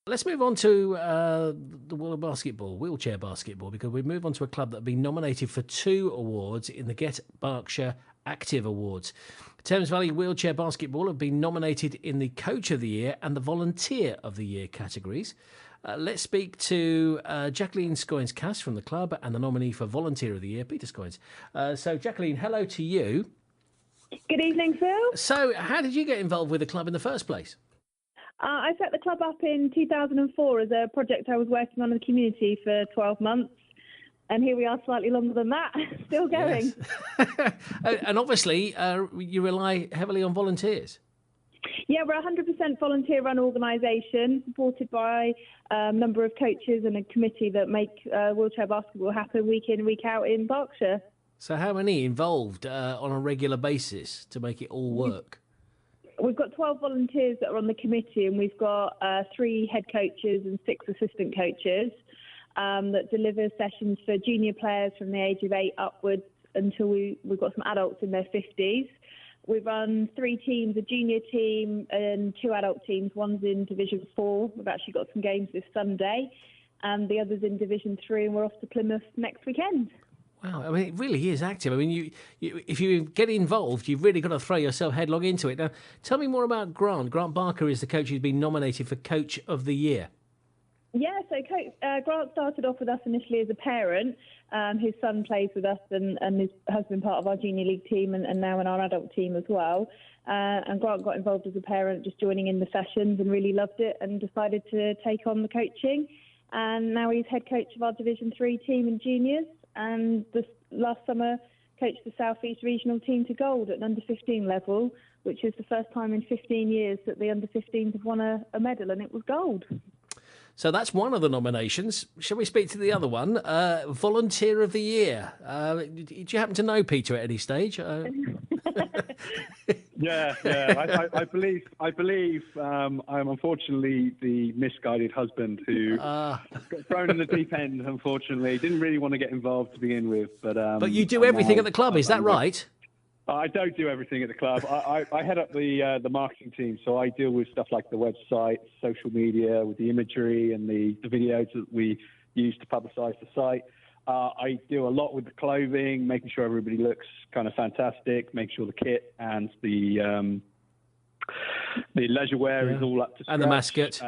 Let's move on to the world of basketball, wheelchair basketball, because we move on to a club that have been nominated for 2 awards in the Get Berkshire Active Awards. Thames Valley Wheelchair Basketball have been nominated in the Coach of the Year and the Volunteer of the Year categories. Let's speak to Jacqueline Scoynes-Cass from the club and the nominee for Volunteer of the Year, Peter Scoynes. So, Jacqueline, hello to you. Good evening, Phil. So, how did you get involved with the club in the first place? I set the club up in 2004 as a project I was working on in the community for 12 months. And here we are slightly longer than that, still going. Yes. And obviously, you rely heavily on volunteers. Yeah, we're a 100% volunteer-run organisation, supported by a number of coaches and a committee that make wheelchair basketball happen week in, week out in Berkshire. So how many involved on a regular basis to make it all work? We've got 12 volunteers that are on the committee, and we've got 3 head coaches and 6 assistant coaches that deliver sessions for junior players from the age of 8 upwards until we've got some adults in their 50s. We run 3 teams, a junior team and 2 adult teams. One's in Division 4. We've actually got some games this Sunday. And the other's in Division 3, and we're off to Plymouth next weekend. Wow, I mean, it really is active. I mean, if you get involved, you've really got to throw yourself headlong into it. Now, tell me more about Grant. Grant Barker is the coach who's been nominated for Coach of the Year. Yeah, so Grant started off with us initially as a parent. His son plays with us and has been part of our junior league team and now in our adult team as well. And Grant got involved as a parent, just joining in the sessions, and really loved it and decided to take on the coaching. And now he's head coach of our Division 3 team in juniors. And this last summer coached the South East regional team to gold at an under-15 level, which is the first time in 15 years that the under-15s have won a medal, and it was gold. So that's one of the nominations. Shall we speak to the other one? Volunteer of the Year. Did you happen to know Peter at any stage? Yeah. I believe I'm unfortunately the misguided husband who got thrown in the deep end. Unfortunately, didn't really want to get involved to begin with, but you do everything at the club, is that right? I don't do everything at the club. I head up the marketing team, so I deal with stuff like the website, social media, with the imagery and the videos that we use to publicise the site. I do a lot with the clothing, making sure everybody looks kind of fantastic, making sure the kit and the leisure wear is all up to scratch. And the mascot.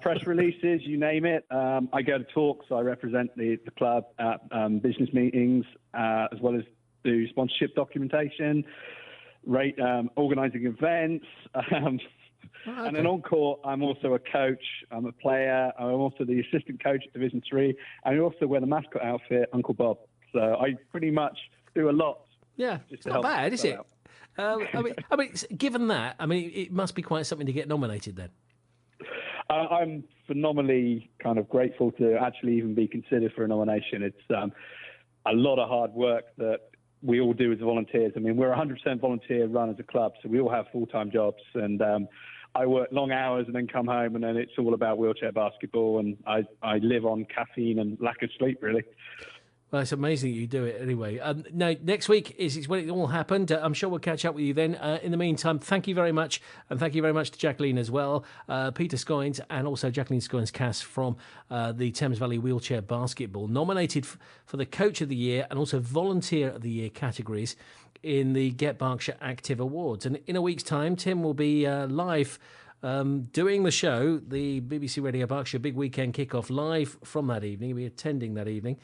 Press releases, you name it. I go to talks. I represent the club at business meetings, as well as do sponsorship documentation, organising events. And then on court, I'm also a coach. I'm a player. I'm also the assistant coach at Division 3. And I also wear the mascot outfit, Uncle Bob. So I pretty much do a lot. Yeah, it's not bad, is it? I mean, given that, I mean, it must be quite something to get nominated then. I'm phenomenally kind of grateful to actually even be considered for a nomination. It's a lot of hard work that we all do as volunteers. I mean, we're 100% volunteer run as a club, so we all have full-time jobs. And I work long hours and then come home, and then it's all about wheelchair basketball. And I live on caffeine and lack of sleep, really. Well, it's amazing you do it anyway. Now, next week is when it all happened. I'm sure we'll catch up with you then. In the meantime, thank you very much. And thank you very much to Jacqueline as well, Peter Scoynes, and also Jacqueline Scoynes-Cass from the Thames Valley Wheelchair Basketball, nominated for the Coach of the Year and also Volunteer of the Year categories in the Get Berkshire Active Awards. And in a week's time, Tim will be live doing the show, the BBC Radio Berkshire Big Weekend Kickoff, live from that evening. He'll be attending that evening.